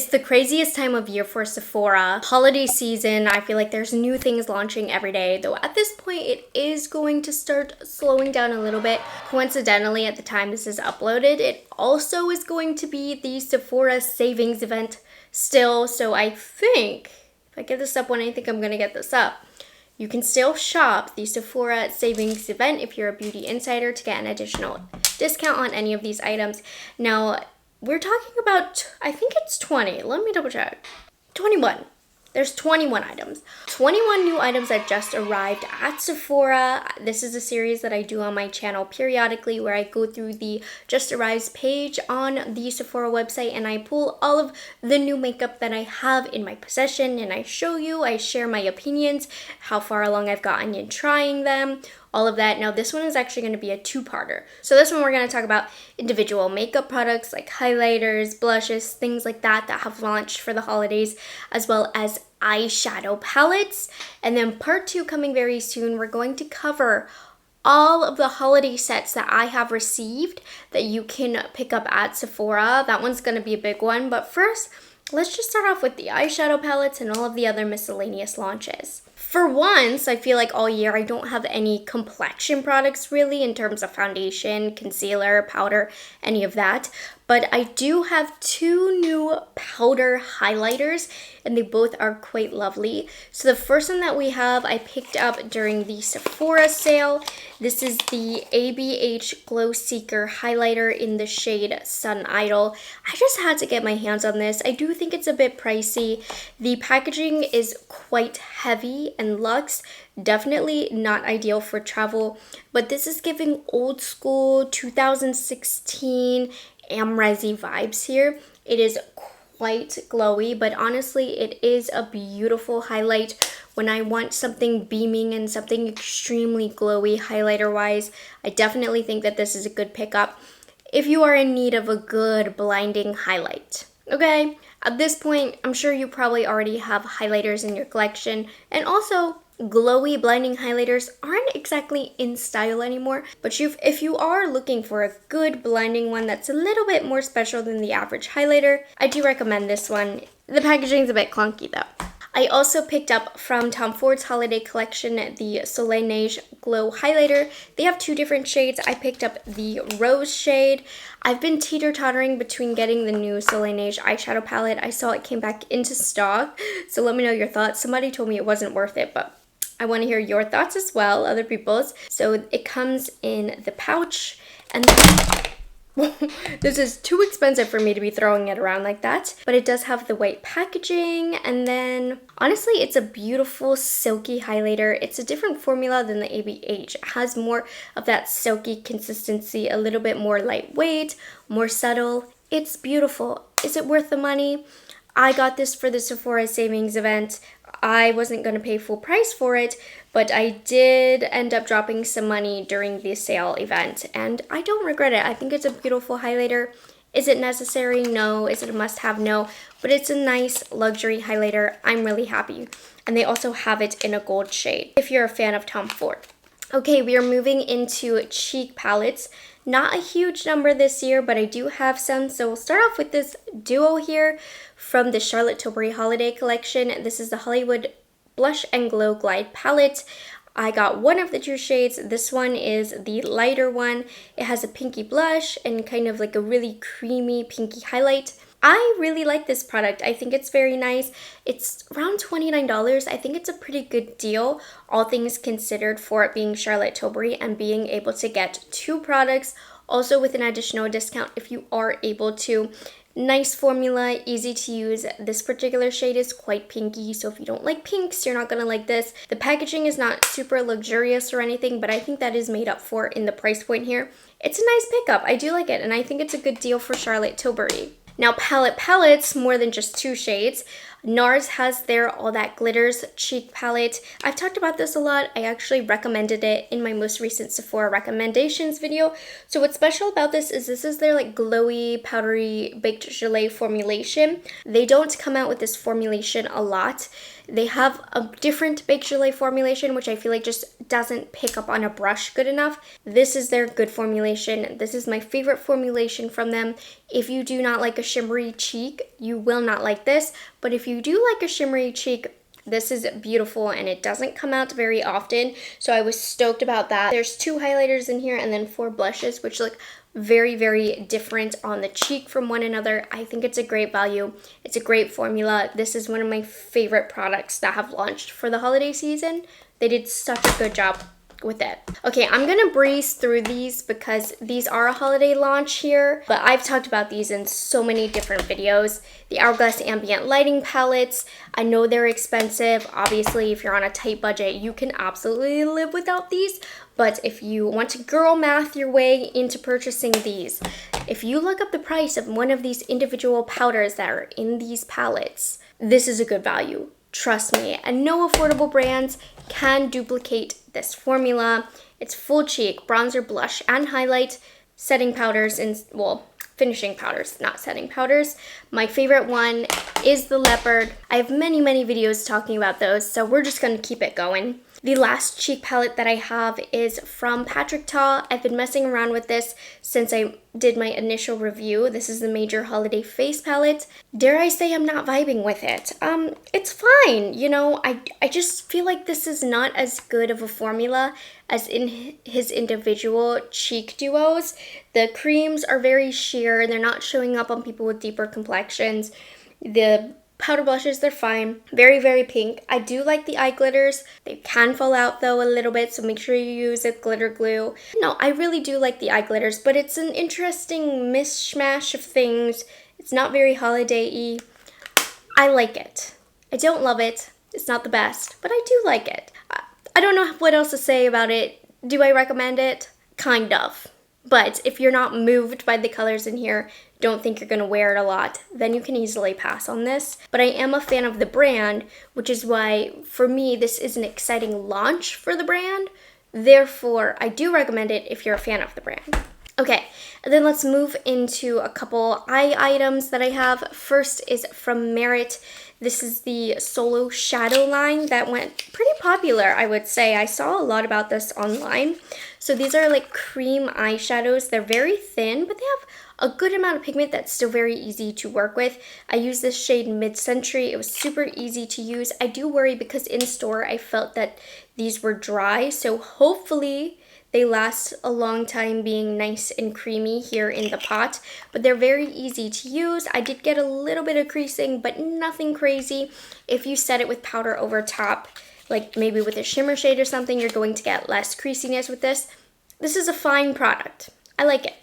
It's the craziest time of year for Sephora. Holiday season, I feel like there's new things launching every day, though at this point it is going to start slowing down a little bit. Coincidentally, at the time this is uploaded, it also is going to be the Sephora savings event still, so I think, if I get this up when I think I'm gonna get this up, you can still shop the Sephora savings event if you're a beauty insider to get an additional discount on any of these items. Now, we're talking about, I think it's 20. Let me double check. 21. There's 21 items. 21 new items that just arrived at Sephora. This is a series that I do on my channel periodically where I go through the Just Arrives page on the Sephora website and I pull all of the new makeup that I have in my possession and I show you, I share my opinions, how far along I've gotten in trying them, all of that. Now this one is actually going to be a two-parter. So this one we're going to talk about individual makeup products like highlighters, blushes, things like that that have launched for the holidays, as well as eyeshadow palettes. And then part two coming very soon, we're going to cover all of the holiday sets that I have received that you can pick up at Sephora. That one's going to be a big one. But first, let's just start off with the eyeshadow palettes and all of the other miscellaneous launches. For once, I feel like all year I don't have any complexion products really in terms of foundation, concealer, powder, any of that. But I do have two new powder highlighters and they both are quite lovely. So the first one that we have, I picked up during the Sephora sale. This is the ABH Glow Seeker highlighter in the shade Sun Idol. I just had to get my hands on this. I do think it's a bit pricey. The packaging is quite heavy and luxe. Definitely not ideal for travel, but this is giving old school 2016 Amrezi vibes here. It is quite glowy, but honestly, it is a beautiful highlight. When I want something beaming and something extremely glowy highlighter-wise, I definitely think that this is a good pickup if you are in need of a good blinding highlight. Okay, at this point, I'm sure you probably already have highlighters in your collection, and also glowy blinding highlighters aren't exactly in style anymore, but if you are looking for a good blinding one that's a little bit more special than the average highlighter, I do recommend this one. The packaging's a bit clunky though. I also picked up from Tom Ford's holiday collection the Soleil Neige Glow Highlighter. They have two different shades. I picked up the rose shade. I've been teeter-tottering between getting the new Soleil Neige eyeshadow palette. I saw it came back into stock, so let me know your thoughts. Somebody told me it wasn't worth it, but I want to hear your thoughts as well, other people's. So it comes in the pouch, and this is too expensive for me to be throwing it around like that, but it does have the white packaging, and then honestly, it's a beautiful silky highlighter. It's a different formula than the ABH. It has more of that silky consistency, a little bit more lightweight, more subtle. It's beautiful. Is it worth the money? I got this for the Sephora savings event. I wasn't going to pay full price for it, but I did end up dropping some money during the sale event, and I don't regret it. I think it's a beautiful highlighter. Is it necessary? No. Is it a must-have? No. But it's a nice luxury highlighter. I'm really happy. And they also have it in a gold shade, if you're a fan of Tom Ford. Okay, we are moving into cheek palettes. Not a huge number this year, but I do have some. So we'll start off with this duo here from the Charlotte Tilbury Holiday Collection. This is the Hollywood Blush and Glow Glide Palette. I got one of the two shades. This one is the lighter one. It has a pinky blush and kind of like a really creamy pinky highlight. I really like this product. I think it's very nice. It's around $29. I think it's a pretty good deal, all things considered, for it being Charlotte Tilbury and being able to get two products, also with an additional discount if you are able to. Nice formula, easy to use. This particular shade is quite pinky, so if you don't like pinks, you're not gonna like this. The packaging is not super luxurious or anything, but I think that is made up for in the price point here. It's a nice pickup. I do like it, and I think it's a good deal for Charlotte Tilbury. Now, palettes, more than just two shades. NARS has their All That Glitters cheek palette. I've talked about this a lot. I actually recommended it in my most recent Sephora recommendations video. So what's special about this is their like glowy, powdery, baked gelée formulation. They don't come out with this formulation a lot. They have a different Baked Gelée formulation, which I feel like just doesn't pick up on a brush good enough. This is their good formulation. This is my favorite formulation from them. If you do not like a shimmery cheek, you will not like this. But if you do like a shimmery cheek, this is beautiful and it doesn't come out very often. So I was stoked about that. There's 2 highlighters in here and then 4 blushes, which look very, very different on the cheek from one another. I think it's a great value. It's a great formula. This is one of my favorite products that have launched for the holiday season. They did such a good job with it. Okay, I'm gonna breeze through these because these are a holiday launch here, but I've talked about these in so many different videos. The Hourglass Ambient Lighting Palettes, I know they're expensive. Obviously, if you're on a tight budget, you can absolutely live without these, but if you want to girl math your way into purchasing these, if you look up the price of one of these individual powders that are in these palettes, this is a good value. Trust me, and no affordable brands can duplicate this formula. It's full cheek, bronzer, blush, and highlight, setting powders, and well, finishing powders, not setting powders. My favorite one is the leopard. I have many, many videos talking about those, so we're just gonna keep it going. The last cheek palette that I have is from Patrick Ta. I've been messing around with this since I did my initial review. This is the Major Holiday Face Palette. Dare I say I'm not vibing with it? It's fine, you know, I just feel like this is not as good of a formula as in his individual cheek duos. The creams are very sheer, they're not showing up on people with deeper complexions. The powder blushes, they're fine. Very, very pink. I do like the eye glitters. They can fall out though a little bit, so make sure you use a glitter glue. No, I really do like the eye glitters, but it's an interesting mishmash of things. It's not very holiday-y. I like it. I don't love it. It's not the best, but I do like it. I don't know what else to say about it. Do I recommend it? Kind of. But if you're not moved by the colors in here, don't think you're going to wear it a lot, then you can easily pass on this. But I am a fan of the brand, which is why, for me, this is an exciting launch for the brand. Therefore, I do recommend it if you're a fan of the brand. Okay, and then let's move into a couple eye items that I have. First is from Merit. This is the Solo Shadow line that went pretty popular, I would say. I saw a lot about this online. So these are like cream eyeshadows. They're very thin, but they have a good amount of pigment that's still very easy to work with. I use this shade Mid-Century. It was super easy to use. I do worry because in store I felt that these were dry, so hopefully they last a long time being nice and creamy here in the pot, but they're very easy to use. I did get a little bit of creasing, but nothing crazy. If you set it with powder over top, like maybe with a shimmer shade or something, you're going to get less creasiness with this. This is a fine product. I like it.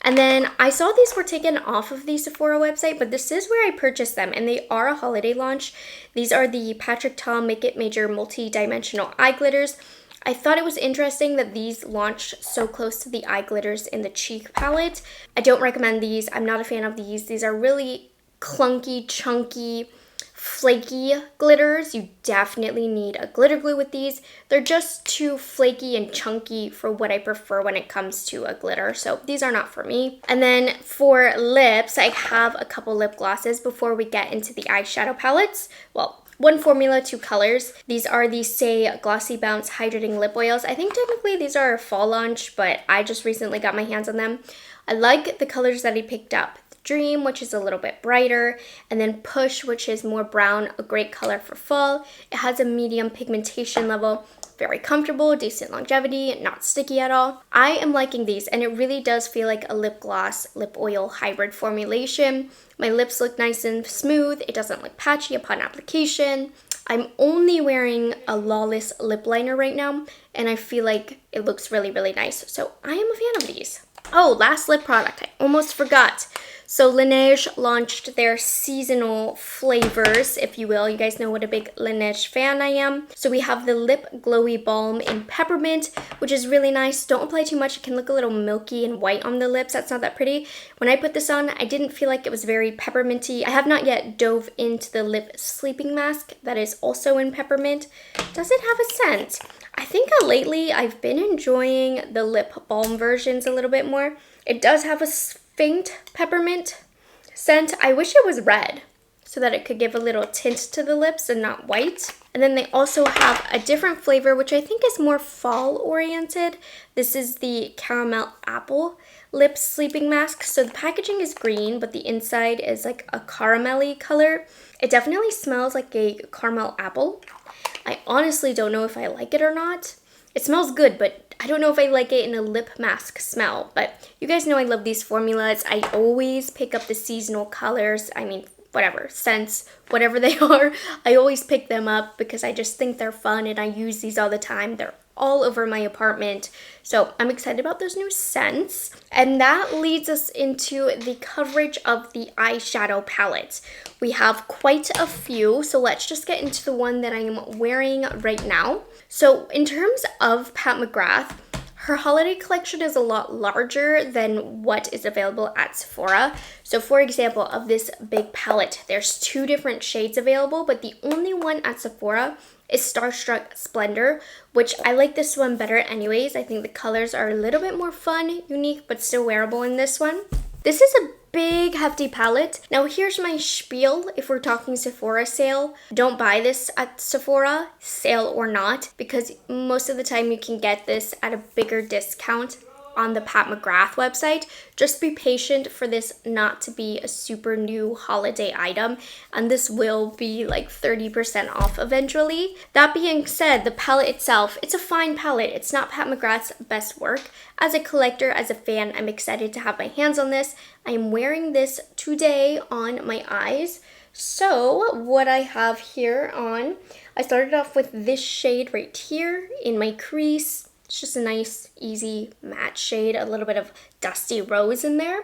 And then I saw these were taken off of the Sephora website, but this is where I purchased them, and they are a holiday launch. These are the Patrick Ta Make It Major Multi-Dimensional Eye Glitters. I thought it was interesting that these launched so close to the eye glitters in the cheek palette. I don't recommend these. I'm not a fan of these. These are really clunky, chunky, flaky glitters. You definitely need a glitter glue with these. They're just too flaky and chunky for what I prefer when it comes to a glitter, so these are not for me. And then for lips, I have a couple lip glosses before we get into the eyeshadow palettes. Well, one formula, 2 colors. These are the Say Glossy Bounce Hydrating Lip Oils. I think technically these are a fall launch, but I just recently got my hands on them. I like the colors that I picked up. Dream, which is a little bit brighter, and then Push, which is more brown, a great color for fall. It has a medium pigmentation level, very comfortable, decent longevity, not sticky at all. I am liking these, and it really does feel like a lip gloss, lip oil hybrid formulation. My lips look nice and smooth. It doesn't look patchy upon application. I'm only wearing a Lawless lip liner right now, and I feel like it looks really, really nice. So I am a fan of these. Oh, last lip product, I almost forgot. So Laneige launched their seasonal flavors, if you will. You guys know what a big Laneige fan I am. So we have the Lip Glowy Balm in Peppermint, which is really nice. Don't apply too much. It can look a little milky and white on the lips. That's not that pretty. When I put this on, I didn't feel like it was very pepperminty. I have not yet dove into the Lip Sleeping Mask that is also in Peppermint. Does it have a scent? I think lately I've been enjoying the lip balm versions a little bit more. It does have a faint peppermint scent. I wish it was red. so that it could give a little tint to the lips and not white. And then they also have a different flavor, which I think is more fall oriented. This is the Caramel Apple Lip Sleeping Mask. So the packaging is green, but the inside is like a caramelly color. It definitely smells like a caramel apple. I honestly don't know if I like it or not. It smells good, but I don't know if I like it in a lip mask smell. But you guys know I love these formulas. I always pick up the seasonal colors. I mean, whatever, scents, whatever they are. I always pick them up because I just think they're fun and I use these all the time. They're all over my apartment. So I'm excited about those new scents. And that leads us into the coverage of the eyeshadow palette. We have quite a few, so let's just get into the one that I am wearing right now. So in terms of Pat McGrath, her holiday collection is a lot larger than what is available at Sephora. So for example, of this big palette, there's 2 different shades available, but the only one at Sephora is Starstruck Splendor, which I like this one better anyways. I think the colors are a little bit more fun, unique, but still wearable in this one. This is a big hefty palette. Now here's my spiel if we're talking Sephora sale. Don't buy this at Sephora, sale or not, because most of the time you can get this at a bigger discount on the Pat McGrath website. Just be patient for this not to be a super new holiday item, and this will be like 30% off eventually. That being said, the palette itself, it's a fine palette. It's not Pat McGrath's best work. As a collector, as a fan, I'm excited to have my hands on this. I am wearing this today on my eyes. So what I have here on, I started off with this shade right here in my crease. It's just a nice, easy matte shade, a little bit of dusty rose in there.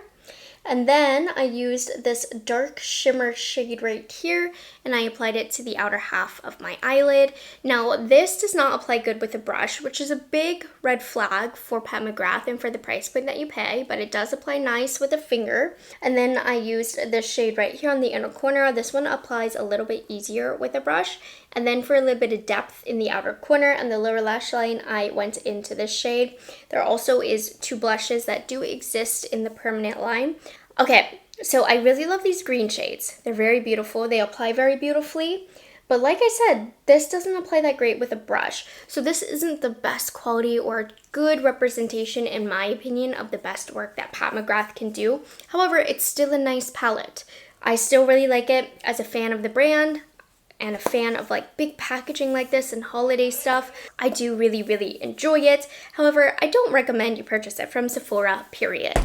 And then I used this dark shimmer shade right here, and I applied it to the outer half of my eyelid. Now, this does not apply good with a brush, which is a big red flag for Pat McGrath and for the price point that you pay, but it does apply nice with a finger. And then I used this shade right here on the inner corner. This one applies a little bit easier with a brush. And then for a little bit of depth in the outer corner and the lower lash line, I went into this shade. There also is 2 blushes that do exist in the permanent line. Okay, so I really love these green shades. They're very beautiful. They apply very beautifully. But like I said, this doesn't apply that great with a brush. So this isn't the best quality or good representation, in my opinion, of the best work that Pat McGrath can do. However, it's still a nice palette. I still really like it as a fan of the brand and a fan of like big packaging like this and holiday stuff. I do really, really enjoy it. However, I don't recommend you purchase it from Sephora, period.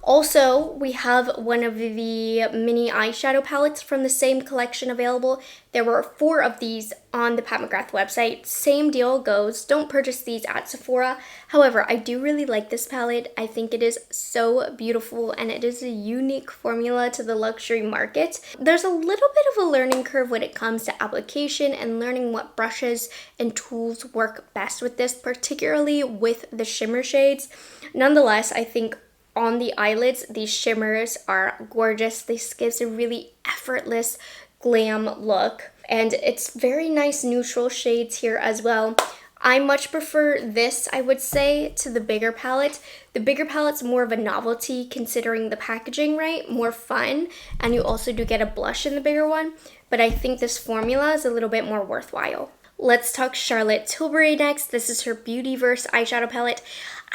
Also, we have one of the mini eyeshadow palettes from the same collection available. There were 4 of these on the Pat McGrath website. Same deal goes. Don't purchase these at Sephora. However, I do really like this palette. I think it is so beautiful and it is a unique formula to the luxury market. There's a little bit of a learning curve when it comes to application and learning what brushes and tools work best with this, particularly with the shimmer shades. Nonetheless, I think on the eyelids, these shimmers are gorgeous. This gives a really effortless glam look. And it's very nice neutral shades here as well. I much prefer this, I would say, to the bigger palette. The bigger palette's more of a novelty considering the packaging, right? More fun. And you also do get a blush in the bigger one. But I think this formula is a little bit more worthwhile. Let's talk Charlotte Tilbury next. This is her Beautyverse eyeshadow palette.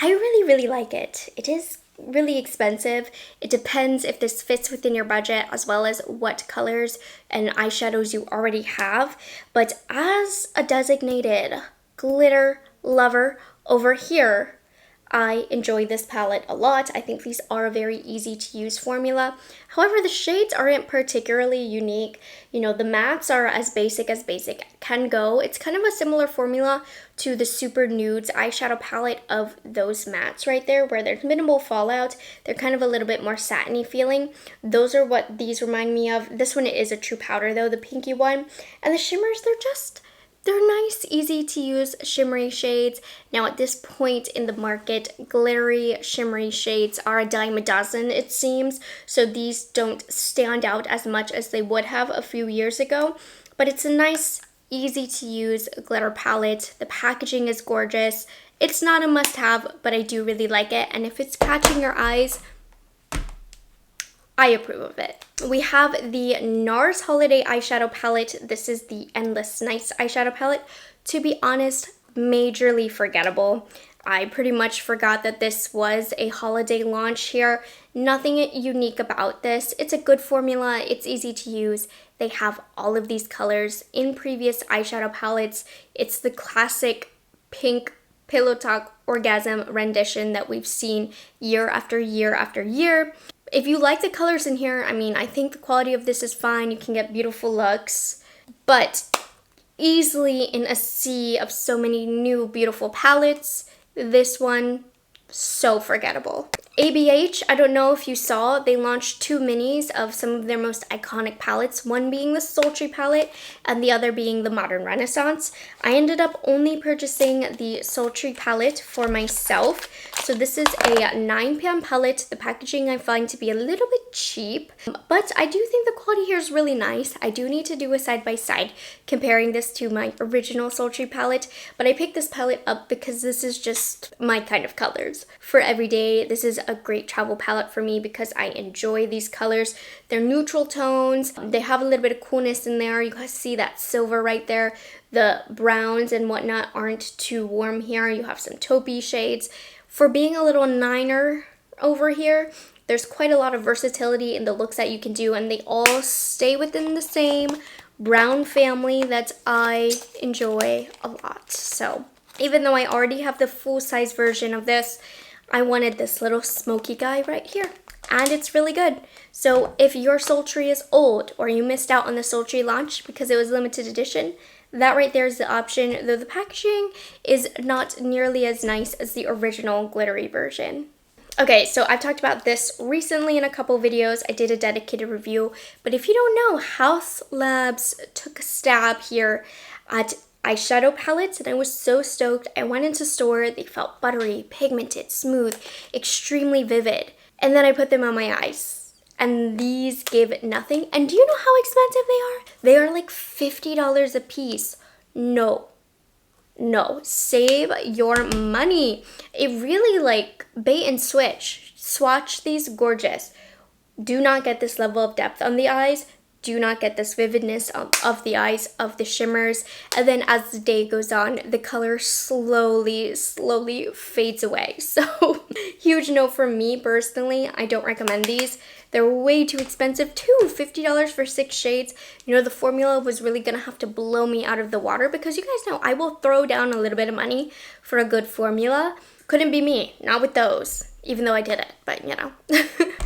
I really, really like it. It is really expensive. It depends if this fits within your budget as well as what colors and eyeshadows you already have. But as a designated glitter lover over here, I enjoy this palette a lot. I think these are a very easy to use formula. However, the shades aren't particularly unique. You know, the mattes are as basic can go. It's kind of a similar formula to the Super Nudes eyeshadow palette of those mattes right there, where there's minimal fallout. They're kind of a little bit more satiny feeling. Those are what these remind me of. This one is a true powder though, the pinky one. And the shimmers, they're nice, easy to use shimmery shades. Now at this point in the market, glittery, shimmery shades are a dime a dozen, it seems. So these don't stand out as much as they would have a few years ago. But it's a nice, easy to use glitter palette. The packaging is gorgeous. It's not a must-have, but I do really like it. And if it's catching your eyes, I approve of it. We have the NARS Holiday Eyeshadow Palette. This is the Endless Nights Eyeshadow Palette. To be honest, majorly forgettable. I pretty much forgot that this was a holiday launch here. Nothing unique about this. It's a good formula. It's easy to use. They have all of these colors in previous eyeshadow palettes. It's the classic pink Pillow Talk Orgasm rendition that we've seen year after year after year. If you like the colors in here, I mean, I think the quality of this is fine. You can get beautiful looks, but easily in a sea of so many new beautiful palettes, this one, so forgettable. ABH, I don't know if you saw, they launched 2 minis of some of their most iconic palettes, one being the Sultry palette and the other being the Modern Renaissance. I ended up only purchasing the Sultry palette for myself. So this is a 9 pan palette. The packaging I find to be a little bit cheap, but I do think the quality here is really nice. I do need to do a side-by-side comparing this to my original Sultry palette, but I picked this palette up because this is just my kind of colors. For everyday, this is a great travel palette for me because I enjoy these colors. They're neutral tones. They have a little bit of coolness in there. You guys see that silver right there. The browns and whatnot aren't too warm here. You have some taupey shades. For being a little niner over here, there's quite a lot of versatility in the looks that you can do, and they all stay within the same brown family that I enjoy a lot. So even though I already have the full-size version of this, I wanted this little smoky guy right here, and it's really good. So if your Sultry is old or you missed out on the Sultry launch because it was limited edition, that right there is the option, though the packaging is not nearly as nice as the original glittery version. Okay, so I've talked about this recently in a couple videos. I did a dedicated review, but if you don't know, Haus Labs took a stab here at eyeshadow palettes, and I was so stoked. I went into store, they felt buttery, pigmented, smooth, extremely vivid, and then I put them on my eyes, and these gave nothing. And do you know how expensive they are? They are like $50 a piece. No, save your money. It really like bait and swatch these gorgeous. Do not get this level of depth on the eyes. Do not get this vividness of the eyes, of the shimmers, and then as the day goes on, the color slowly fades away. So huge no for me personally. I don't recommend these. They're way too expensive too. $50 for 6 shades. You know, the formula was really gonna have to blow me out of the water because you guys know I will throw down a little bit of money for a good formula. Couldn't be me, not with those, even though I did it, but you know.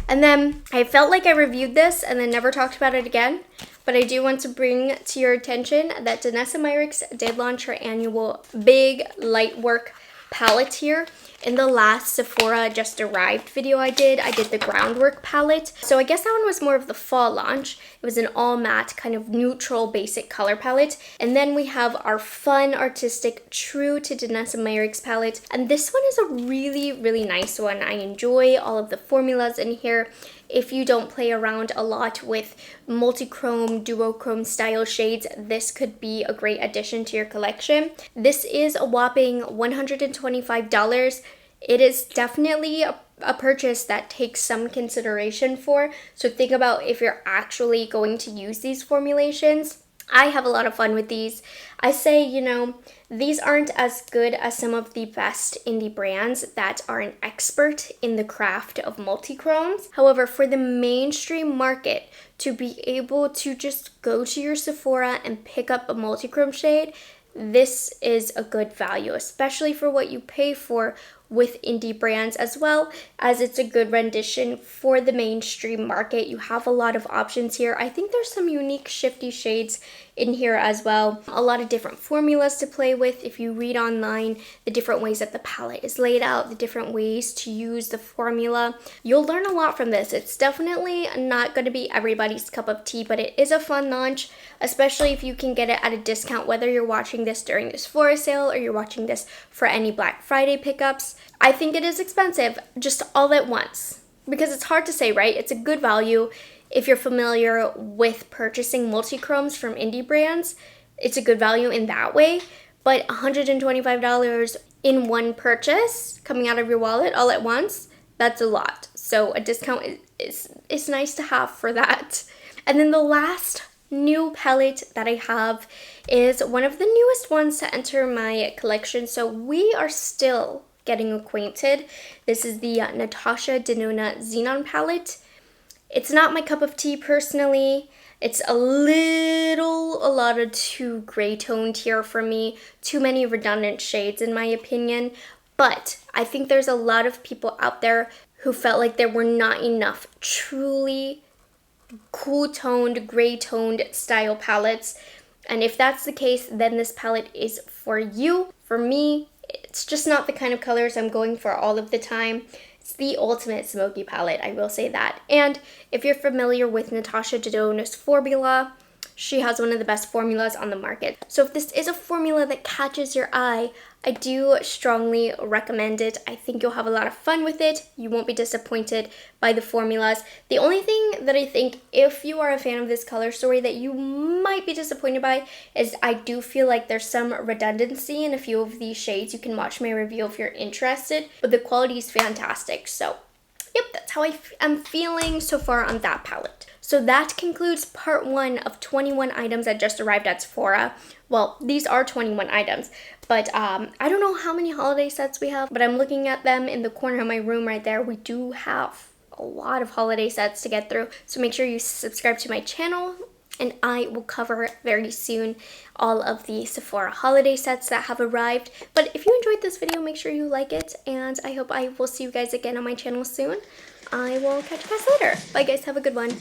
And then I felt like I reviewed this and then never talked about it again, but I do want to bring to your attention that Danessa Myricks did launch her annual big light work palette here. In the last Sephora Just Arrived video I did the groundwork palette. So I guess that one was more of the fall launch. It was an all matte kind of neutral basic color palette. And then we have our fun, artistic, true to Danessa Myricks palette. And this one is a really nice one. I enjoy all of the formulas in here. If you don't play around a lot with multi-chrome, duochrome style shades, this could be a great addition to your collection. This is a whopping $125. It is definitely a purchase that takes some consideration for. So think about if you're actually going to use these formulations. I have a lot of fun with these. I say, you know, these aren't as good as some of the best indie brands that are an expert in the craft of multi-chromes. However, for the mainstream market to be able to just go to your Sephora and pick up a multi-chrome shade, this is a good value, especially for what you pay for with indie brands, as well as it's a good rendition for the mainstream market. You have a lot of options here. I think there's some unique shifty shades in here as well. A lot of different formulas to play with. If you read online the different ways that the palette is laid out, the different ways to use the formula, you'll learn a lot from this. It's definitely not going to be everybody's cup of tea, but it is a fun launch, especially if you can get it at a discount, whether you're watching this during this Sephora sale or you're watching this for any Black Friday pickups. I think it is expensive just all at once because it's hard to say, right? It's a good value. If you're familiar with purchasing multi-chromes from indie brands, it's a good value in that way. But $125 in one purchase coming out of your wallet all at once, that's a lot. So a discount it's nice to have for that. And then the last new palette that I have is one of the newest ones to enter my collection. So we are still getting acquainted. This is the Natasha Denona Xenon palette. It's not my cup of tea personally. It's a lot of too gray toned here for me. Too many redundant shades in my opinion. But I think there's a lot of people out there who felt like there were not enough truly cool toned, gray toned style palettes. And if that's the case, then this palette is for you. For me, it's just not the kind of colors I'm going for all of the time. It's the ultimate smoky palette, I will say that. And if you're familiar with Natasha Dedona's formula, she has one of the best formulas on the market. So if this is a formula that catches your eye, I do strongly recommend it. I think you'll have a lot of fun with it. You won't be disappointed by the formulas. The only thing that I think, if you are a fan of this color story, that you might be disappointed by is I do feel like there's some redundancy in a few of these shades. You can watch my review if you're interested, but the quality is fantastic. So yep, that's how I'm feeling so far on that palette. So that concludes part 1 of 21 items that just arrived at Sephora. Well, these are 21 items, but I don't know how many holiday sets we have, but I'm looking at them in the corner of my room right there. We do have a lot of holiday sets to get through, so make sure you subscribe to my channel, and I will cover very soon all of the Sephora holiday sets that have arrived. But if you enjoyed this video, make sure you like it, and I hope I will see you guys again on my channel soon. I will catch you guys later. Bye guys, have a good one.